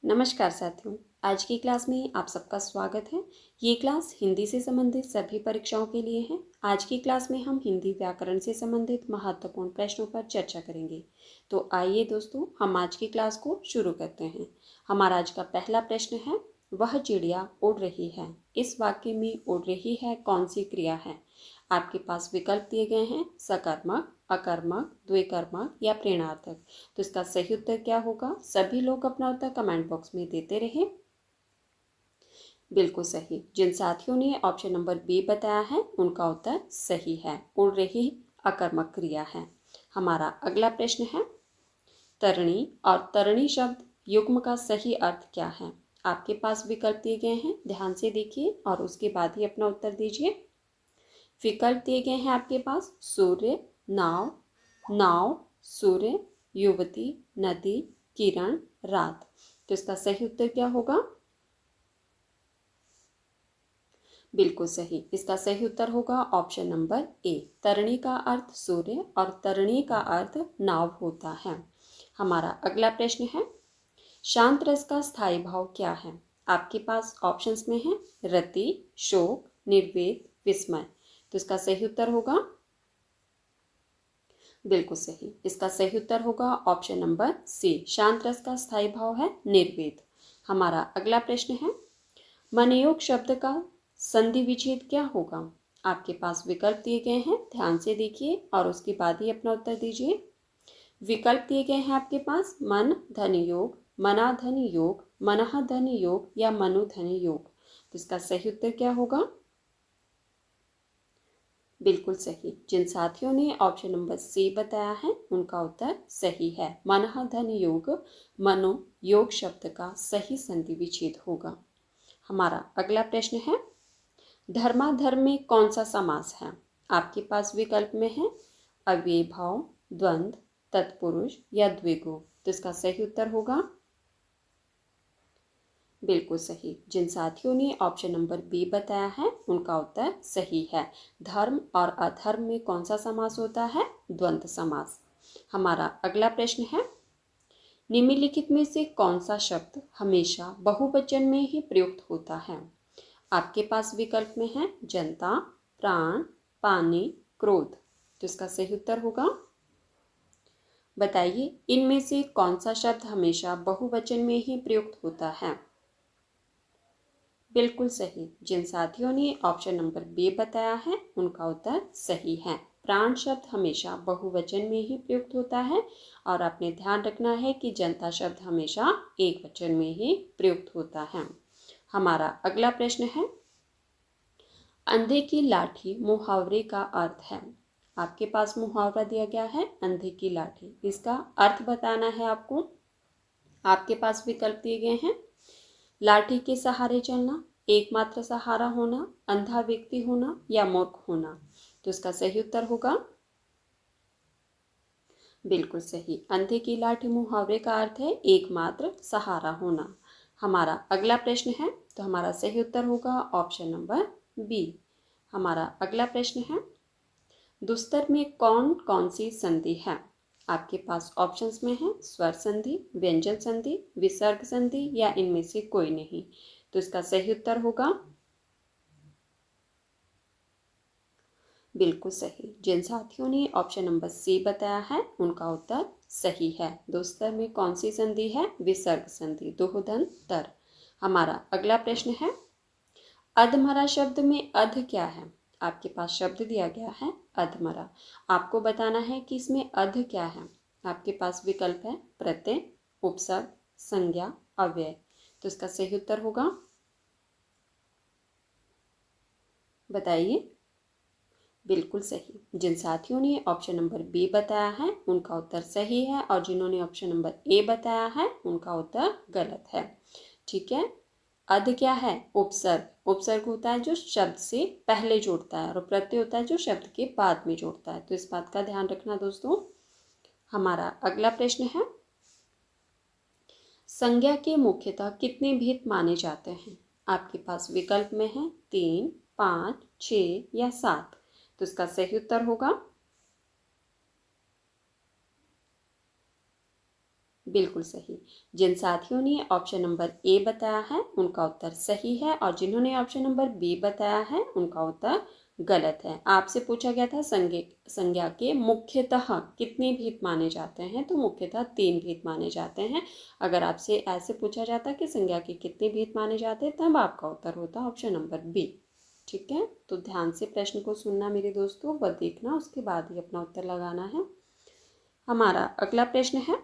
नमस्कार साथियों, आज की क्लास में आप सबका स्वागत है। ये क्लास हिंदी से संबंधित सभी परीक्षाओं के लिए है। आज की क्लास में हम हिंदी व्याकरण से संबंधित महत्वपूर्ण प्रश्नों पर चर्चा करेंगे। तो आइए दोस्तों, हम आज की क्लास को शुरू करते हैं। हमारा आज का पहला प्रश्न है, वह चिड़िया उड़ रही है। इस वाक्य में उड़ रही है कौन सी क्रिया है? आपके पास विकल्प दिए गए हैं, सकर्मक, अकर्मक, द्विकर्मक या प्रेरणार्थक। तो इसका सही उत्तर क्या होगा? सभी लोग अपना उत्तर कमेंट बॉक्स में देते रहे। बिल्कुल सही। जिन साथियों ने ऑप्शन नंबर बी बताया है उनका उत्तर सही है। उड़ रही अकर्मक क्रिया है। हमारा अगला प्रश्न है, तरणी और तरणी शब्द युग्म का सही अर्थ क्या है? आपके पास विकल्प दिए गए हैं, ध्यान से देखिए और उसके बाद ही अपना उत्तर दीजिए। विकल्प दिए गए हैं आपके पास, सूर्य, नाव, नाव, सूर्य, युवती, नदी, किरण, रात। तो इसका सही उत्तर क्या होगा? बिल्कुल सही। इसका सही उत्तर होगा ऑप्शन नंबर ए। तरणी का अर्थ सूर्य और तरणी का अर्थ नाव होता है। हमारा अगला प्रश्न है, शांत रस का स्थायी भाव क्या है? आपके पास ऑप्शंस में है रति, शोक, निर्वेद, विस्मय। तो इसका सही उत्तर होगा, बिल्कुल सही। इसका सही उत्तर होगा ऑप्शन नंबर सी। शांत रस का स्थायी भाव है निर्वेद। हमारा अगला प्रश्न है, मनयोग शब्द का संधि विच्छेद क्या होगा? आपके पास विकल्प दिए गए हैं, ध्यान से देखिए और उसके बाद ही अपना उत्तर दीजिए। विकल्प दिए गए हैं आपके पास, मन धन योग, मना धन योग, मनः धन योग या मनु धन योग। तो इसका सही उत्तर क्या होगा? बिल्कुल सही। जिन साथियों ने ऑप्शन नंबर सी बताया है उनका उत्तर सही है। मनः धन योग मनो योग शब्द का सही संधि विच्छेद होगा। हमारा अगला प्रश्न है, धर्माधर्म में कौन सा समास है? आपके पास विकल्प में है अव्ययी भाव, द्वंद्व, तत्पुरुष या द्विगु। तो इसका सही उत्तर होगा, बिल्कुल सही। जिन साथियों ने ऑप्शन नंबर बी बताया है उनका उत्तर सही है। धर्म और अधर्म में कौन सा समास होता है? द्वंद्व समास। हमारा अगला प्रश्न है, निम्नलिखित में से कौन सा शब्द हमेशा बहुवचन में ही प्रयुक्त होता है? आपके पास विकल्प में है जनता, प्राण, पानी, क्रोध। तो इसका सही उत्तर होगा, बताइए इनमें से कौन सा शब्द हमेशा बहुवचन में ही प्रयुक्त होता है? बिल्कुल सही। जिन साथियों ने ऑप्शन नंबर बी बताया है उनका उत्तर सही है। प्राण शब्द हमेशा बहुवचन में ही प्रयुक्त होता है और आपने ध्यान रखना है कि जनता शब्द हमेशा एक वचन में ही प्रयुक्त होता है। हमारा अगला प्रश्न है, अंधे की लाठी मुहावरे का अर्थ है। आपके पास मुहावरा दिया गया है अंधे की लाठी, इसका अर्थ बताना है आपको। आपके पास विकल्प दिए गए हैं, लाठी के सहारे चलना, एकमात्र सहारा होना, अंधा व्यक्ति होना या मूर्ख होना। तो इसका सही उत्तर होगा, बिल्कुल सही। अंधे की लाठी मुहावरे का अर्थ है एकमात्र सहारा होना। हमारा अगला प्रश्न है, तो हमारा सही उत्तर होगा ऑप्शन नंबर बी। हमारा अगला प्रश्न है, दुस्तर में कौन कौन सी संधि है? आपके पास ऑप्शंस में है स्वर संधि, व्यंजन संधि, विसर्ग संधि या इनमें से कोई नहीं। तो इसका सही उत्तर होगा, बिल्कुल सही। जिन साथियों ने ऑप्शन नंबर सी बताया है उनका उत्तर सही है। दुस्तर में कौन सी संधि है? विसर्ग संधि, दुहदन तर। हमारा अगला प्रश्न है, अधमरा शब्द में अध क्या है? आपके पास शब्द दिया गया है अधमरा, आपको बताना है कि इसमें अध क्या है। आपके पास विकल्प है प्रत्यय, उपसर्ग, संज्ञा, अव्यय। तो इसका सही उत्तर होगा, बताइए। बिल्कुल सही। जिन साथियों ने ऑप्शन नंबर बी बताया है उनका उत्तर सही है और जिन्होंने ऑप्शन नंबर ए बताया है उनका उत्तर गलत है। ठीक है। अध क्या है? उपसर्ग। उपसर्ग होता है जो शब्द से पहले जोड़ता है और प्रत्यय होता है जो शब्द के बाद में जोड़ता है। तो इस बात का ध्यान रखना दोस्तों। हमारा अगला प्रश्न है, संज्ञा के मुख्यतः कितने भेद माने जाते हैं? आपके पास विकल्प में है 3, 5, 6 या 7। तो इसका सही उत्तर होगा, बिल्कुल सही। जिन साथियों ने ऑप्शन नंबर ए बताया है उनका उत्तर सही है और जिन्होंने ऑप्शन नंबर बी बताया है उनका उत्तर गलत है। आपसे पूछा गया था संज्ञा के मुख्यतः कितने भेद माने जाते हैं, तो मुख्यतः 3 भेद माने जाते हैं। अगर आपसे ऐसे पूछा जाता कि संज्ञा के कितने भेद माने जाते हैं तब आपका उत्तर होता ऑप्शन नंबर बी। ठीक है, तो ध्यान से प्रश्न को सुनना मेरे दोस्तों, व देखना, उसके बाद ही अपना उत्तर लगाना है। हमारा अगला प्रश्न है,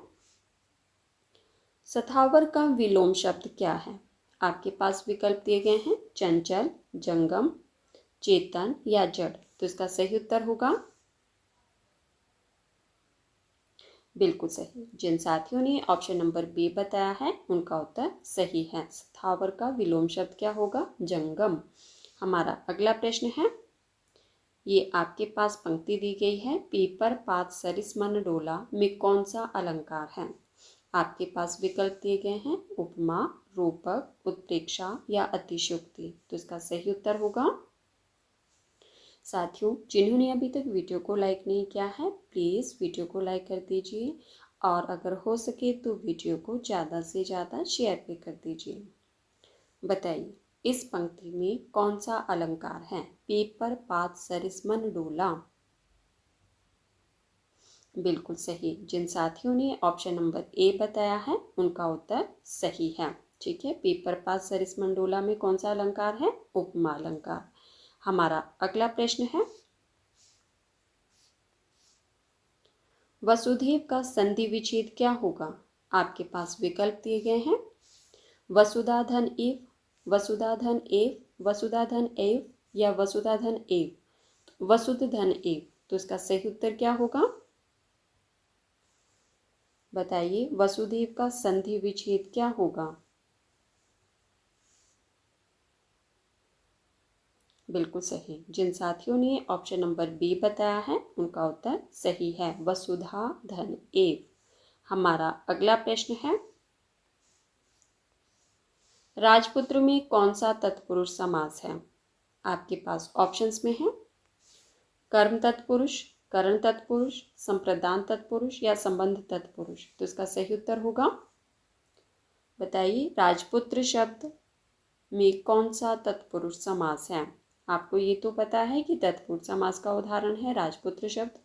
सथावर का विलोम शब्द क्या है? आपके पास विकल्प दिए गए हैं, चंचल, जंगम, चेतन या जड़। तो इसका सही उत्तर होगा बिल्कुल सही। जिन साथियों ने ऑप्शन नंबर बी बताया है उनका उत्तर सही है। स्थावर का विलोम शब्द क्या होगा? जंगम। हमारा अगला प्रश्न है, ये आपके पास पंक्ति दी गई है, पीपर पात सरिस मन डोला में कौन सा अलंकार है? आपके पास विकल्प दिए गए हैं, उपमा, रूपक, उत्प्रेक्षा या अतिशयोक्ति। तो इसका सही उत्तर होगा, साथियों जिन्होंने अभी तक वीडियो को लाइक नहीं किया है प्लीज़ वीडियो को लाइक कर दीजिए और अगर हो सके तो वीडियो को ज़्यादा से ज़्यादा शेयर भी कर दीजिए। बताइए इस पंक्ति में कौन सा अलंकार है? पीपर पात सरिस मन डोला। बिल्कुल सही। जिन साथियों ने ऑप्शन नंबर ए बताया है उनका उत्तर सही है। ठीक है, पीपर पात सरिस मन डोला में कौन सा अलंकार है? उपमा अलंकार। हमारा अगला प्रश्न है, वसुदेव का संधि विच्छेद क्या होगा? आपके पास विकल्प दिए गए हैं, वसुधा धन एव, वसुधा धन एव, वसुधा धन एव या वसुधा धन एव, वसुध धन एव। तो इसका सही उत्तर क्या होगा? बताइए वसुदेव का संधि विच्छेद क्या होगा? बिल्कुल सही। जिन साथियों ने ऑप्शन नंबर बी बताया है उनका उत्तर सही है, वसुधा धन एव। हमारा अगला प्रश्न है, राजपुत्र में कौन सा तत्पुरुष समास है? आपके पास ऑप्शंस में है, कर्म तत्पुरुष, करण तत्पुरुष, संप्रदान तत्पुरुष या संबंध तत्पुरुष। तो इसका सही उत्तर होगा, बताइए राजपुत्र शब्द में कौन सा तत्पुरुष समास है? आपको ये तो पता है कि तत्पुरुष समास का उदाहरण है राजपुत्र शब्द,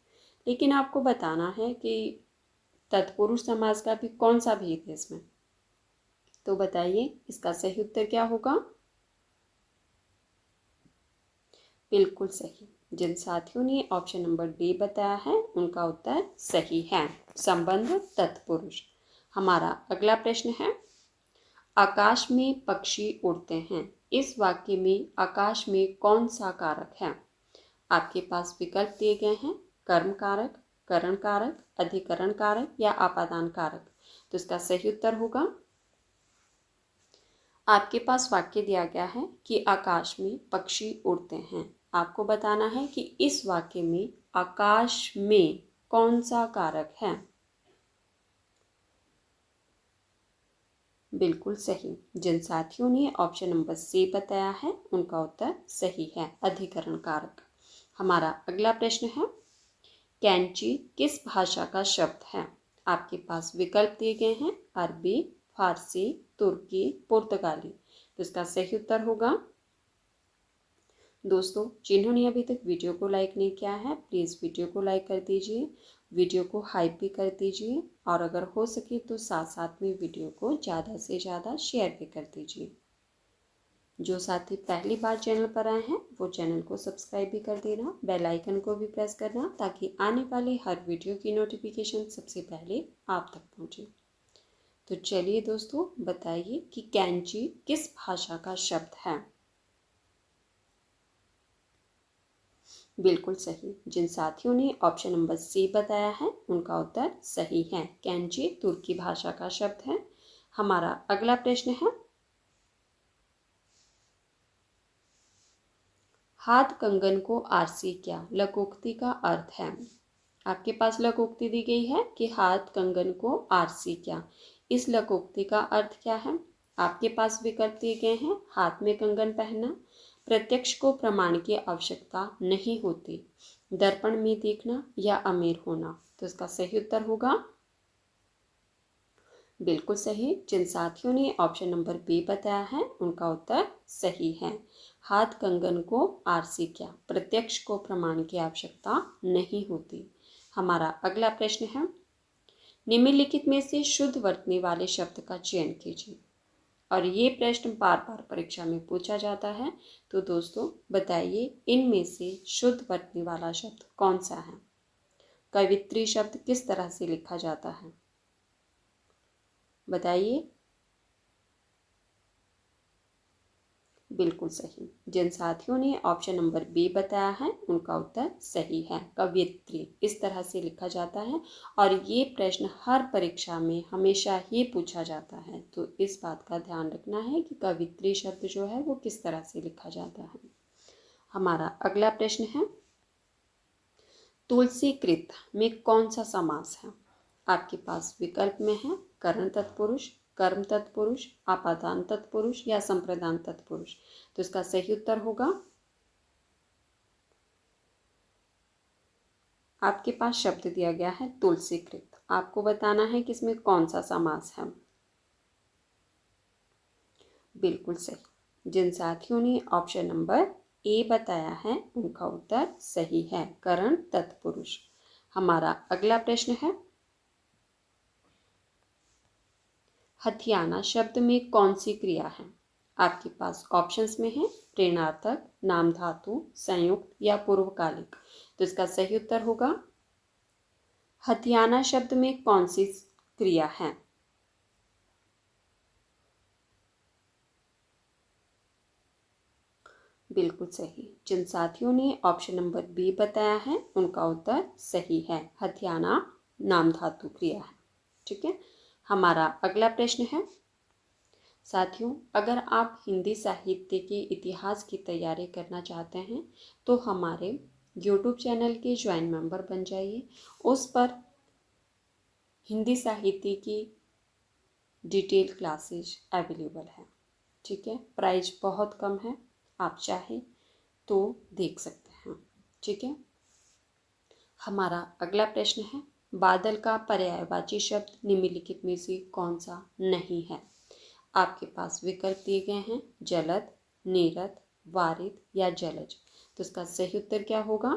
लेकिन आपको बताना है कि तत्पुरुष समास का भी कौन सा भेद है इसमें। तो बताइए इसका सही उत्तर क्या होगा? बिल्कुल सही। जिन साथियों ने ऑप्शन नंबर डी बताया है उनका उत्तर सही है, संबंध तत्पुरुष। हमारा अगला प्रश्न है, आकाश में पक्षी उड़ते हैं, इस वाक्य में आकाश में कौन सा कारक है? आपके पास विकल्प दिए गए हैं, कर्म कारक, करण कारक, अधिकरण कारक या आपादान कारक। तो इसका सही उत्तर होगा, आपके पास वाक्य दिया गया है कि आकाश में पक्षी उड़ते हैं। आपको बताना है कि इस वाक्य में आकाश में कौन सा कारक है। बिल्कुल सही। जिन साथियों ने ऑप्शन नंबर सी बताया है उनका उत्तर सही है, अधिकरण कारक। हमारा अगला प्रश्न है, कैंची किस भाषा का शब्द है? आपके पास विकल्प दिए गए हैं, अरबी, फारसी, तुर्की, पुर्तगाली। तो इसका सही उत्तर होगा, दोस्तों जिन्होंने अभी तक वीडियो को लाइक नहीं किया है प्लीज़ वीडियो को लाइक कर दीजिए, वीडियो को हाइप भी कर दीजिए और अगर हो सके तो साथ साथ में वीडियो को ज़्यादा से ज़्यादा शेयर भी कर दीजिए। जो साथी पहली बार चैनल पर आए हैं वो चैनल को सब्सक्राइब भी कर देना, बेल आइकन को भी प्रेस करना ताकि आने वाले हर वीडियो की नोटिफिकेशन सबसे पहले आप तक पहुँचे। तो चलिए दोस्तों बताइए कि कैंची किस भाषा का शब्द है? बिल्कुल सही। जिन साथियों ने ऑप्शन नंबर सी बताया है उनका उत्तर सही है, कैंची तुर्की भाषा का शब्द है। हमारा अगला प्रश्न है, हाथ कंगन को आरसी क्या लघुक्ति का अर्थ है? आपके पास लघुक्ति दी गई है कि हाथ कंगन को आरसी क्या, इस लघुक्ति का अर्थ क्या है? आपके पास विकल्प दिए गए हैं, हाथ में कंगन पहनना, प्रत्यक्ष को प्रमाण की आवश्यकता नहीं होती, दर्पण में देखना या अमीर होना। तो इसका सही उत्तर होगा, बिल्कुल सही। जिन साथियों ने ऑप्शन नंबर बी बताया है उनका उत्तर सही है। हाथ कंगन को आरसी क्या, प्रत्यक्ष को प्रमाण की आवश्यकता नहीं होती। हमारा अगला प्रश्न है, निम्नलिखित में से शुद्ध वर्तनी वाले शब्द का चयन कीजिए। और ये प्रश्न बार बार परीक्षा में पूछा जाता है। तो दोस्तों बताइए, इनमें से शुद्ध वर्तनी वाला शब्द कौन सा है? कवित्री शब्द किस तरह से लिखा जाता है? बताइए। बिल्कुल सही। जिन साथियों ने ऑप्शन नंबर बी बताया है उनका उत्तर सही है। कवियत्री इस तरह से लिखा जाता है और ये प्रश्न हर परीक्षा में हमेशा ही पूछा जाता है। तो इस बात का ध्यान रखना है कि कवित्री शब्द जो है वो किस तरह से लिखा जाता है। हमारा अगला प्रश्न है, तुलसीकृत में कौन सा समास है? आपके पास विकल्प में है करण तत्पुरुष, कर्म तत्पुरुष, आपादान तत्पुरुष या संप्रदान तत्पुरुष। तो इसका सही उत्तर होगा, आपके पास शब्द दिया गया है तुलसीकृत। आपको बताना है कि इसमें कौन सा समास है। बिल्कुल सही। जिन साथियों ने ऑप्शन नंबर ए बताया है उनका उत्तर सही है, करण तत्पुरुष। हमारा अगला प्रश्न है, हथियाना शब्द में कौन सी क्रिया है? आपके पास ऑप्शंस में है प्रेरणार्थक, नाम धातु, संयुक्त या पूर्वकालिक। तो इसका सही उत्तर होगा, हथियाना शब्द में कौन सी क्रिया है? बिल्कुल सही। जिन साथियों ने ऑप्शन नंबर बी बताया है उनका उत्तर सही है, हथियाना नाम धातु क्रिया है। ठीक है। हमारा अगला प्रश्न है, साथियों अगर आप हिंदी साहित्य के इतिहास की तैयारी करना चाहते हैं तो हमारे YouTube चैनल के ज्वाइन मेंबर बन जाइए। उस पर हिंदी साहित्य की डिटेल क्लासेस अवेलेबल है। ठीक है। प्राइस बहुत कम है, आप चाहें तो देख सकते हैं। ठीक है। हमारा अगला प्रश्न है, बादल का पर्यायवाची शब्द निम्नलिखित में से कौन सा नहीं है? आपके पास विकल्प दिए गए हैं जलद, नीरद, वारिद या जलज। तो इसका सही उत्तर क्या होगा?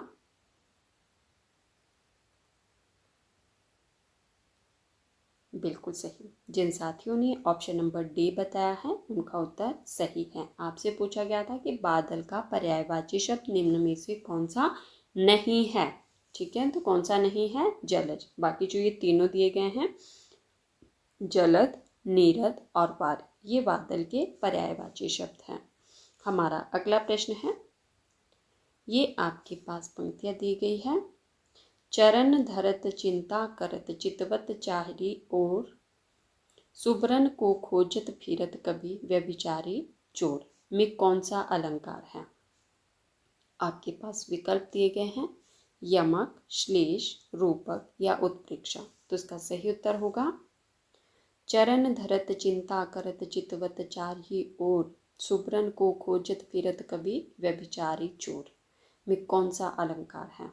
बिल्कुल सही। जिन साथियों ने ऑप्शन नंबर डी बताया है उनका उत्तर सही है। आपसे पूछा गया था कि बादल का पर्यायवाची शब्द निम्न में से कौन सा नहीं है। ठीक है, तो कौन सा नहीं है? जलज। बाकी जो ये तीनों दिए गए हैं जलद, नीरद और वारिद, ये बादल के पर्यायवाची शब्द हैं। हमारा अगला प्रश्न है, ये आपके पास पंक्तियां दी गई है, चरण धरत चिंता करत चितवत चाहरी और सुबरन को खोजत फिरत कभी व्यभिचारी चोर में कौन सा अलंकार है? आपके पास विकल्प दिए गए हैं यमक, श्लेष, रूपक या उत्प्रेक्षा। तो इसका सही उत्तर होगा, चरण धरत चिंता करत चितवत चारही ओर सुबरन को खोजत फिरत कभी व्यभिचारी चोर में कौन सा अलंकार है?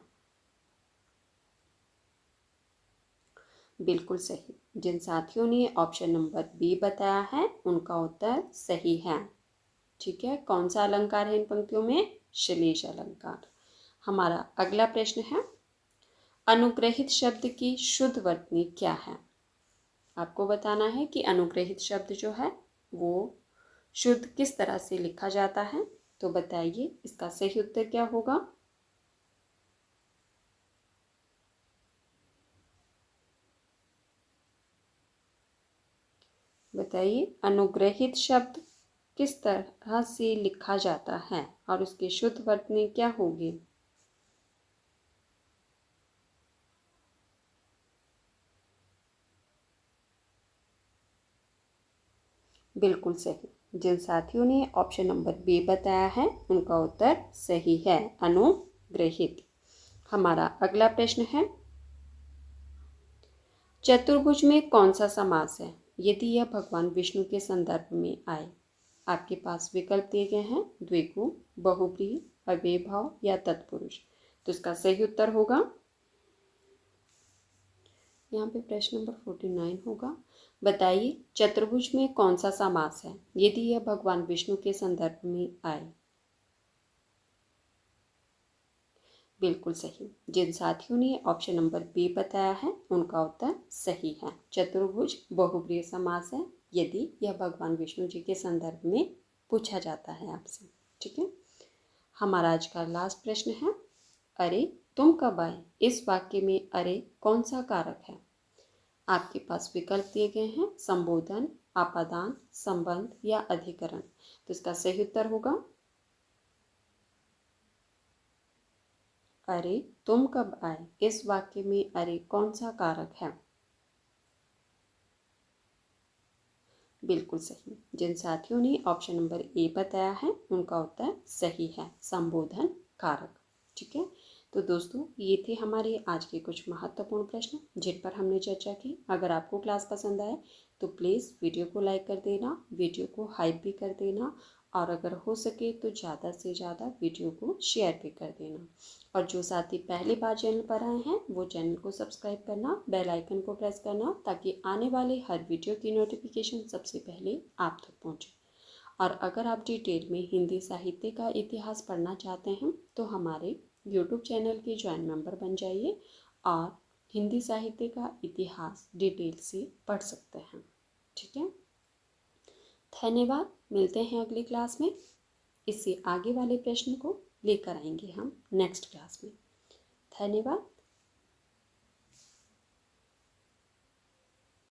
बिल्कुल सही। जिन साथियों ने ऑप्शन नंबर बी बताया है उनका उत्तर सही है। ठीक है। कौन सा अलंकार है इन पंक्तियों में? श्लेष अलंकार। हमारा अगला प्रश्न है, अनुग्रहित शब्द की शुद्ध वर्तनी क्या है? आपको बताना है कि अनुग्रहित शब्द जो है वो शुद्ध किस तरह से लिखा जाता है। तो बताइए इसका सही उत्तर क्या होगा? बताइए अनुग्रहित शब्द किस तरह से लिखा जाता है और उसकी शुद्ध वर्तनी क्या होगी? बिल्कुल सही। जिन साथियों ने ऑप्शन नंबर बी बताया है उनका उत्तर सही है, अनुग्रहित। हमारा अगला प्रश्न है, चतुर्भुज में कौन सा समास है यदि यह भगवान विष्णु के संदर्भ में आए? आपके पास विकल्प दिए गए हैं द्विगु, बहुब्रीहि, अव्ययभाव या तत्पुरुष। तो इसका सही उत्तर होगा, यहाँ पे प्रश्न नंबर 49 होगा, बताइए चतुर्भुज में कौन सा समास है यदि यह भगवान विष्णु के संदर्भ में आए। बिल्कुल सही। जिन साथियों ने ऑप्शन नंबर बी बताया है उनका उत्तर सही है। चतुर्भुज बहुब्रीहि समास है यदि यह भगवान विष्णु जी के संदर्भ में पूछा जाता है आपसे। ठीक है, हमारा आज का लास्ट प्रश्न है, अरे तुम कब आए, इस वाक्य में अरे कौन सा कारक है। आपके पास विकल्प दिए गए हैं, संबोधन, आपादान, संबंध या अधिकरण। तो इसका सही उत्तर होगा अरे तुम कब आए, इस वाक्य में अरे कौन सा कारक है। बिल्कुल सही। जिन साथियों ने ऑप्शन नंबर ए बताया है उनका उत्तर सही है, संबोधन कारक। ठीक है, तो दोस्तों ये थे हमारे आज के कुछ महत्वपूर्ण प्रश्न जिन पर हमने चर्चा की। अगर आपको क्लास पसंद आए तो प्लीज़ वीडियो को लाइक कर देना, वीडियो को हाइप भी कर देना और अगर हो सके तो ज़्यादा से ज़्यादा वीडियो को शेयर भी कर देना। और जो साथी पहली बार चैनल पर आए हैं वो चैनल को सब्सक्राइब करना, बेल आइकन को प्रेस करना ताकि आने वाले हर वीडियो की नोटिफिकेशन सबसे पहले आप तक पहुंचे। और अगर आप डिटेल में हिंदी साहित्य का इतिहास पढ़ना चाहते हैं तो हमारे यूट्यूब चैनल के ज्वाइन मेंबर बन जाइए और हिंदी साहित्य का इतिहास डिटेल से पढ़ सकते हैं। ठीक है, धन्यवाद। मिलते हैं अगली क्लास में। इससे आगे वाले प्रश्न को लेकर आएंगे हम नेक्स्ट क्लास में। धन्यवाद।